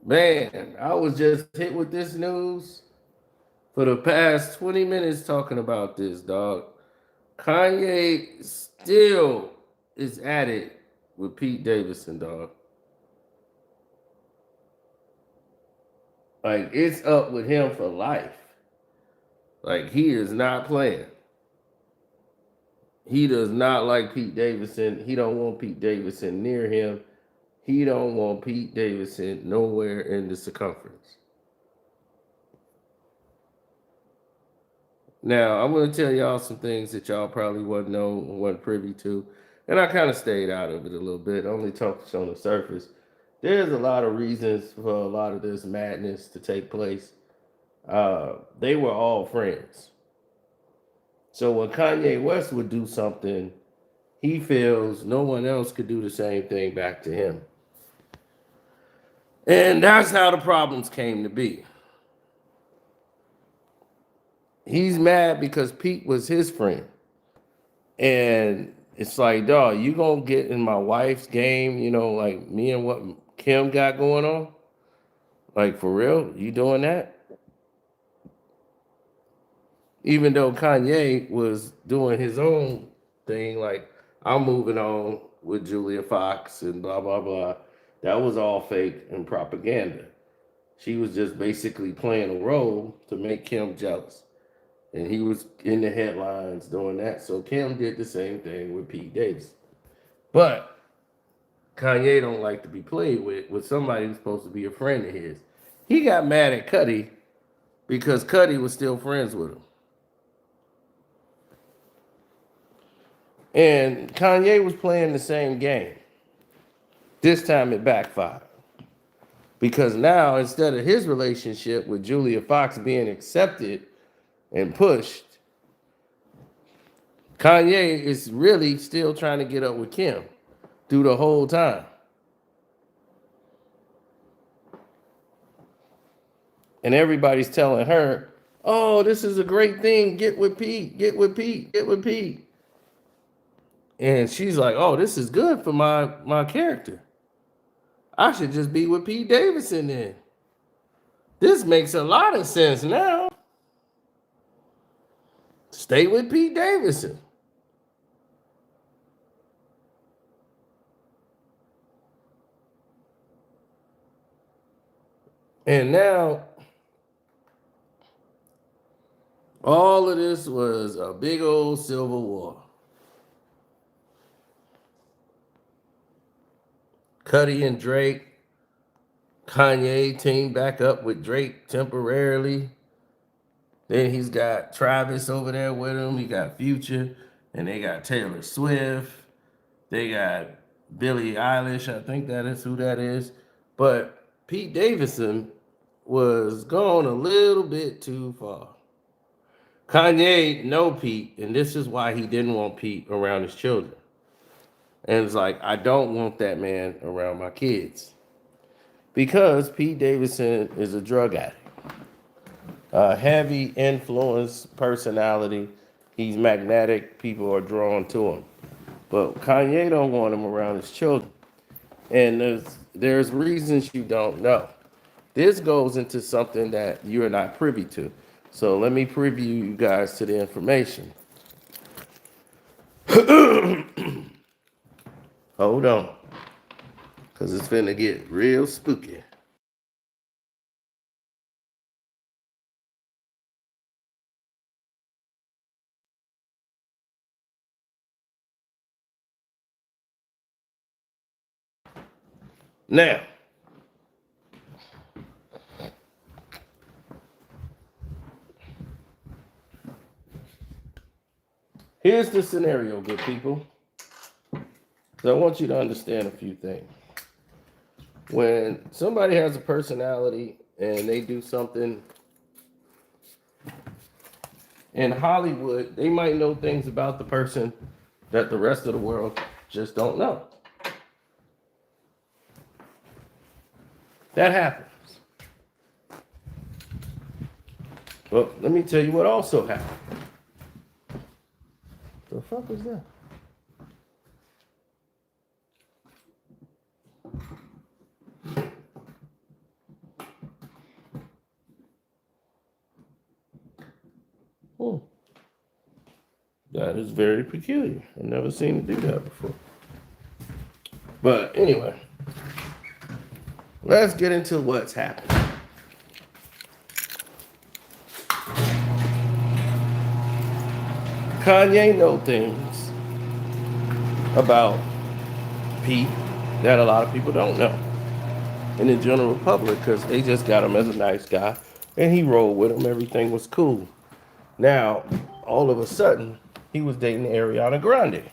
Man, I was just hit with this news for the past 20 minutes talking about this, dog. Kanye still is at it with Pete Davidson, dog. Like, it's up with him for life. Like, he is not playing. He does not like Pete Davidson. He don't want Pete Davidson near him. He don't want Pete Davidson nowhere in the circumference. Now, I'm going to tell y'all some things that y'all probably wasn't know, wasn't privy to. And I kind of stayed out of it a little bit, only touched on the surface. There's a lot of reasons for a lot of this madness to take place. They were all friends. So when Kanye West would do something, he feels no one else could do the same thing back to him. And that's how the problems came to be. He's mad because Pete was his friend. And it's like, dog, you gonna get in my wife's game, like me and what Kim got going on? Like, for real? You doing that? Even though Kanye was doing his own thing, like, I'm moving on with Julia Fox and blah, blah, blah. That was all fake and propaganda. She was just basically playing a role to make Kim jealous. And he was in the headlines doing that. So Kim did the same thing with Pete Davidson. But Kanye don't like to be played with somebody who's supposed to be a friend of his. He got mad at Cudi because Cudi was still friends with him. And Kanye was playing the same game. This time it backfired. Because now, instead of his relationship with Julia Fox being accepted and pushed, Kanye is really still trying to get up with Kim through the whole time. And everybody's telling her, oh, this is a great thing. Get with Pete, get with Pete, get with Pete. And she's like, oh, this is good for my character. I should just be with Pete Davidson then. This makes a lot of sense now. Stay with Pete Davidson. And now, all of this was a big old civil war. Cudi and Drake. Kanye teamed back up with Drake temporarily. Then he's got Travis over there with him. He got Future. And they got Taylor Swift. They got Billie Eilish. I think that is who that is. But Pete Davidson was gone a little bit too far. Kanye know Pete, and this is why he didn't want Pete around his children. And it's like, I don't want that man around my kids. Because Pete Davidson is a drug addict. A heavy influence personality. He's magnetic. People are drawn to him. But Kanye don't want him around his children. And there's reasons you don't know. This goes into something that you're not privy to. So let me preview you guys to the information. Hold on. Because it's finna get real spooky. Now, here's the scenario, good people. So I want you to understand a few things. When somebody has a personality and they do something in Hollywood, they might know things about the person that the rest of the world just don't know. That happens. Well, let me tell you what also happened. The fuck is that? Hmm. That is very peculiar. I've never seen it do that before. But anyway, let's get into what's happening. Kanye knows things about Pete that a lot of people don't know in the general public because they just got him as a nice guy and he rolled with him. Everything was cool. Now, all of a sudden, he was dating Ariana Grande.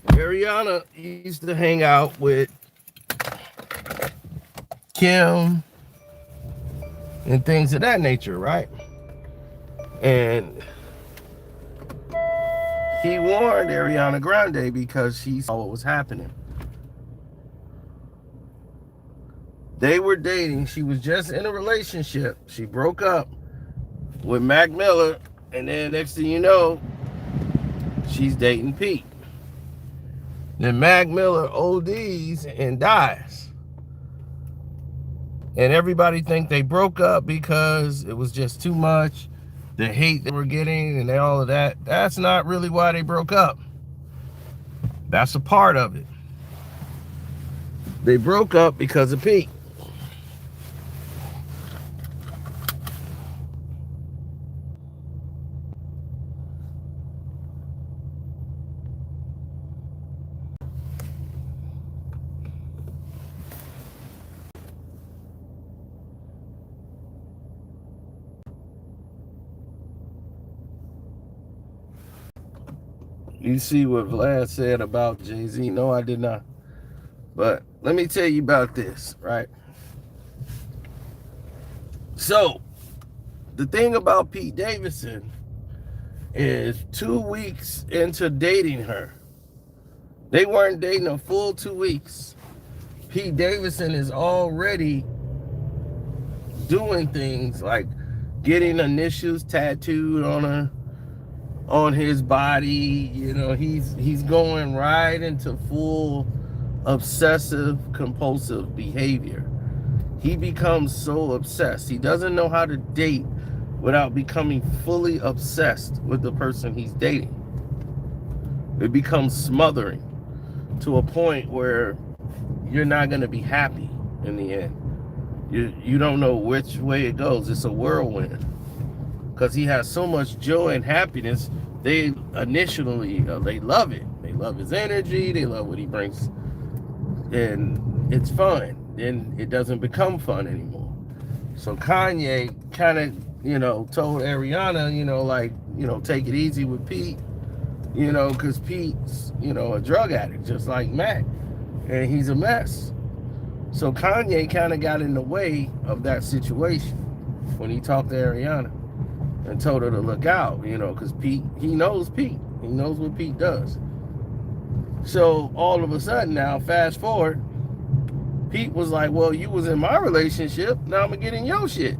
Ariana used to hang out with Kim and things of that nature, right? And he warned Ariana Grande because he saw what was happening. They were dating. She was just in a relationship. She broke up with Mac Miller, and then next thing you know, she's dating Pete. Then Mac Miller ODs and dies. And everybody think they broke up because it was just too much. The hate they were getting and all of that. That's not really why they broke up. That's a part of it. They broke up because of Pete. You see what Vlad said about Jay-Z? No, I did not. But let me tell you about this, right? So, the thing about Pete Davison is 2 weeks into dating her. They weren't dating a full 2 weeks. Pete Davison is already doing things like getting initials tattooed on his body. You know, he's going right into full obsessive compulsive behavior. He becomes so obsessed. He doesn't know how to date without becoming fully obsessed with the person he's dating. It becomes smothering to a point where you're not going to be happy in the end. You don't know which way it goes. It's a whirlwind. Because he has so much joy and happiness, they initially, they love it. They love his energy. They love what he brings. And it's fun. Then it doesn't become fun anymore. So Kanye kind of, told Ariana, take it easy with Pete, because Pete's, a drug addict, just like Mac. And he's a mess. So Kanye kind of got in the way of that situation when he talked to Ariana and told her to look out, because Pete, he knows Pete. He knows what Pete does. So all of a sudden now, fast forward, Pete was like, well, you was in my relationship, now I'm going to get in your shit.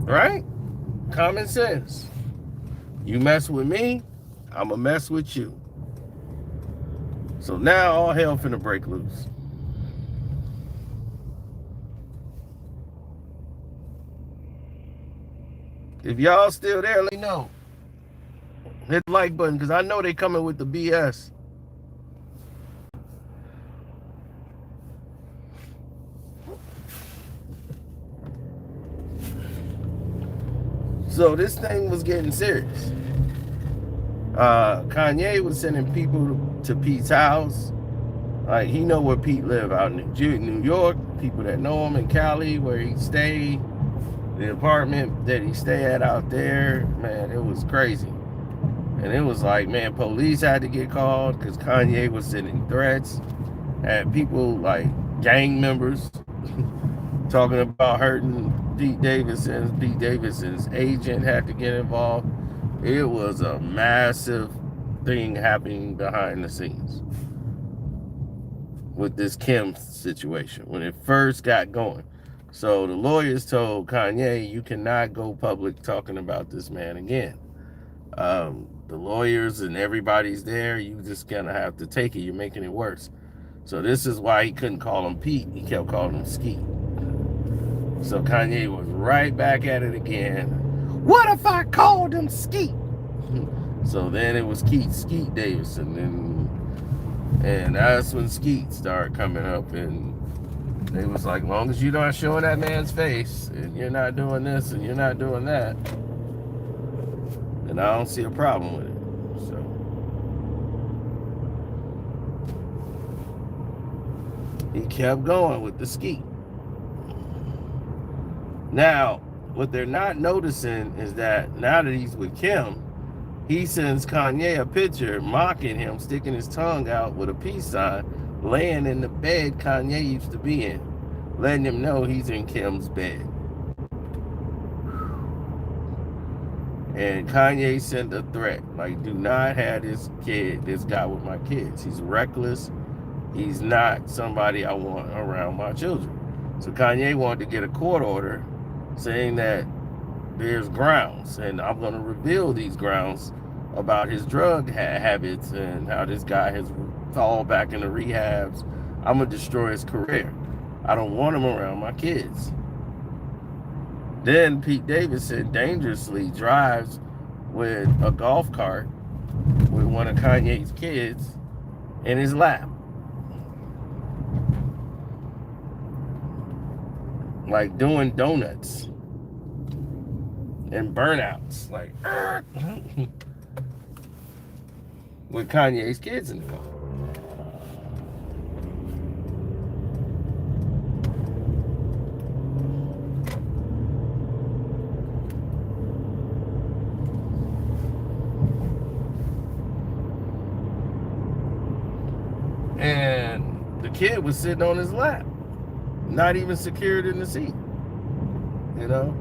Right? Common sense. You mess with me, I'm going to mess with you. So now all hell finna break loose. If y'all still there, let me know. Hit the like button, because I know they coming with the BS. So this thing was getting serious. Kanye was sending people to Pete's house. Like, he know where Pete live out in New York. People that know him in Cali, where he stayed. The apartment that he stayed at out there, man, it was crazy. And it was like, man, police had to get called because Kanye was sending threats at people like gang members talking about hurting Pete Davidson's. Pete Davidson's agent had to get involved. It was a massive thing happening behind the scenes with this Kim situation when it first got going. So the lawyers told Kanye, you cannot go public talking about this man again. The lawyers and everybody's there. You just gonna have to take it. You're making it worse. So this is why he couldn't call him Pete. He kept calling him Ski. So Kanye was right back at it again. What if I called him Skeet? So then it was Skeet Davison, and that's when Skeet started coming up, and they was like, long as you're not showing that man's face, and you're not doing this, and you're not doing that, then I don't see a problem with it. So he kept going with the Skeet. Now, what they're not noticing is that now that he's with Kim, he sends Kanye a picture mocking him, sticking his tongue out with a peace sign, laying in the bed Kanye used to be in, letting him know he's in Kim's bed. And Kanye sent a threat, like, do not have this guy with my kids. He's reckless. He's not somebody I want around my children. So Kanye wanted to get a court order saying that there's grounds, and I'm going to reveal these grounds about his drug habits and how this guy has fallen back into rehabs. I'm going to destroy his career. I don't want him around my kids. Then Pete Davison dangerously drives with a golf cart with one of Kanye's kids in his lap. Like doing donuts and burnouts, like with Kanye's kids in the car. And the kid was sitting on his lap, not even secured in the seat, you know.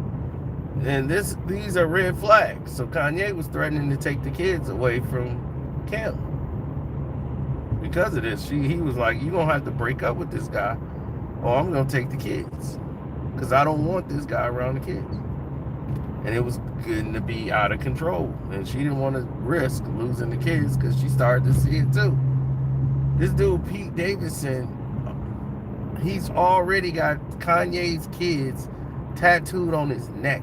And these are red flags. So Kanye was threatening to take the kids away from Kim because of this. He was like, you're gonna have to break up with this guy, or I'm gonna take the kids, because I don't want this guy around the kids. And it was getting to be out of control, and she didn't want to risk losing the kids because she started to see it too. This dude Pete Davison, he's already got Kanye's kids tattooed on his neck,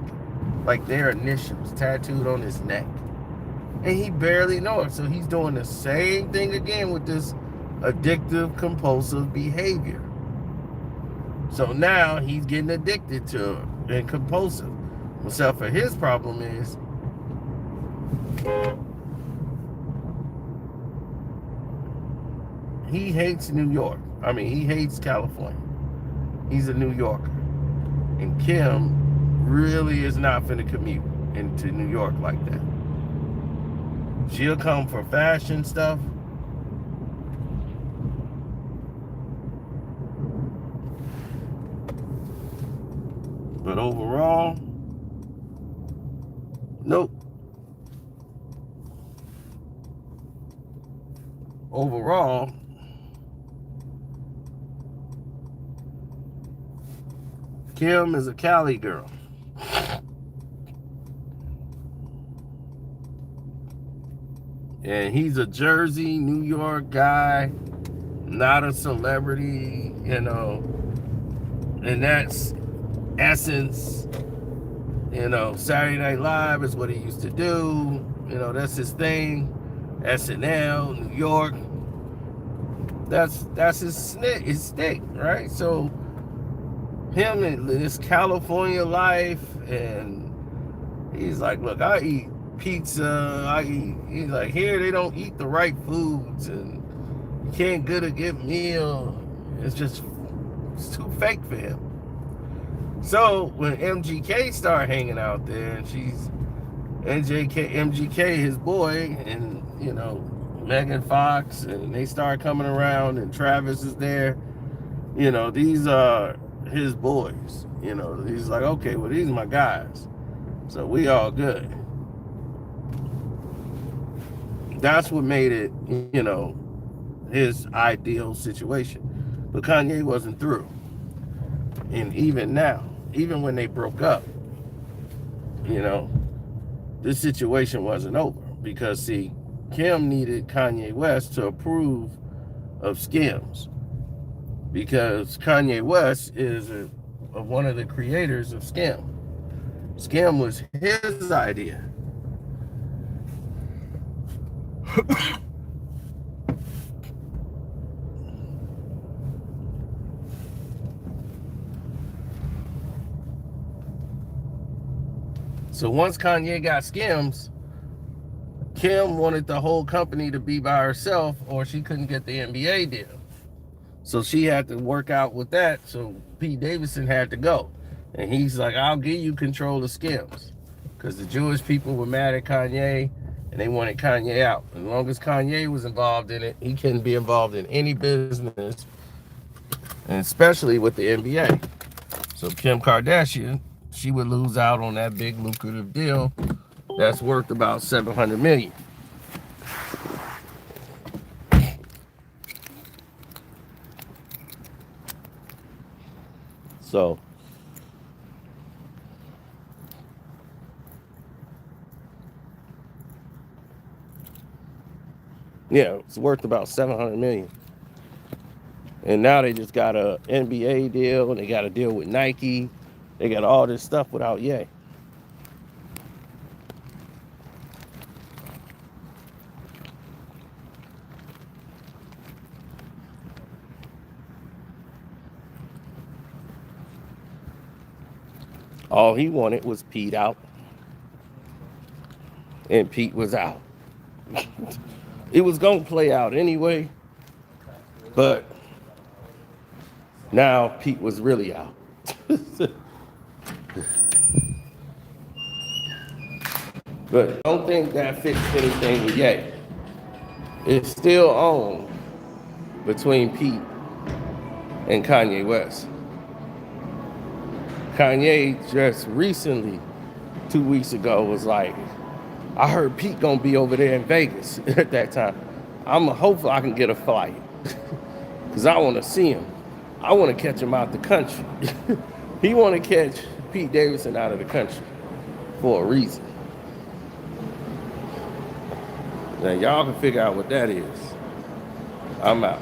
like their initials tattooed on his neck, and he barely knows. So he's doing the same thing again with this addictive, compulsive behavior. So now he's getting addicted to it and compulsive. So for his problem is he hates New York. I mean, he hates California. He's a New Yorker. And Kim really is not finna commute into New York like that. She'll come for fashion stuff. But overall, nope. Overall, Kim is a Cali girl. And he's a Jersey, New York guy, not a celebrity, you know. And that's essence, you know. Saturday Night Live is what he used to do. You know, that's his thing. SNL, New York. That's his stick, right? So him and this California life, and he's like, look, I eat pizza, he's like, here they don't eat the right foods, and you can't get a good meal. It's too fake for him. So when MGK started hanging out there, and she's MGK, his boy, and you know, Megan Fox, and they start coming around, and Travis is there, you know, these are his boys, you know. He's like, okay, well, these are my guys, so we all good. That's what made it, you know, his ideal situation. But Kanye wasn't through. And even now, even when they broke up, you know, this situation wasn't over. Because, see, Kim needed Kanye West to approve of Skims. Because Kanye West is a of one of the creators of Scam. Scam was his idea. So once Kanye got Skims, Kim wanted the whole company to be by herself or she couldn't get the NBA deal. So she had to work out with that. So Pete Davison had to go. And he's like, I'll give you control of Skims. Because the Jewish people were mad at Kanye and they wanted Kanye out. As long as Kanye was involved in it, he couldn't be involved in any business, and especially with the NBA. So Kim Kardashian, she would lose out on that big lucrative deal that's worth about $700 million. So yeah, it's worth about $700 million. And now they just got a NBA deal and they got a deal with Nike. They got all this stuff without Ye. All he wanted was Pete out. And Pete was out. It was going to play out anyway. But now Pete was really out. But I don't think that fixed anything with Ye. It's still on between Pete and Kanye West. Kanye just recently, 2 weeks ago, was like, I heard Pete gonna be over there in Vegas at that time. I'm hopeful I can get a flight because I want to see him. I want to catch him out the country. He want to catch Pete Davison out of the country for a reason. Now y'all can figure out what that is. I'm out.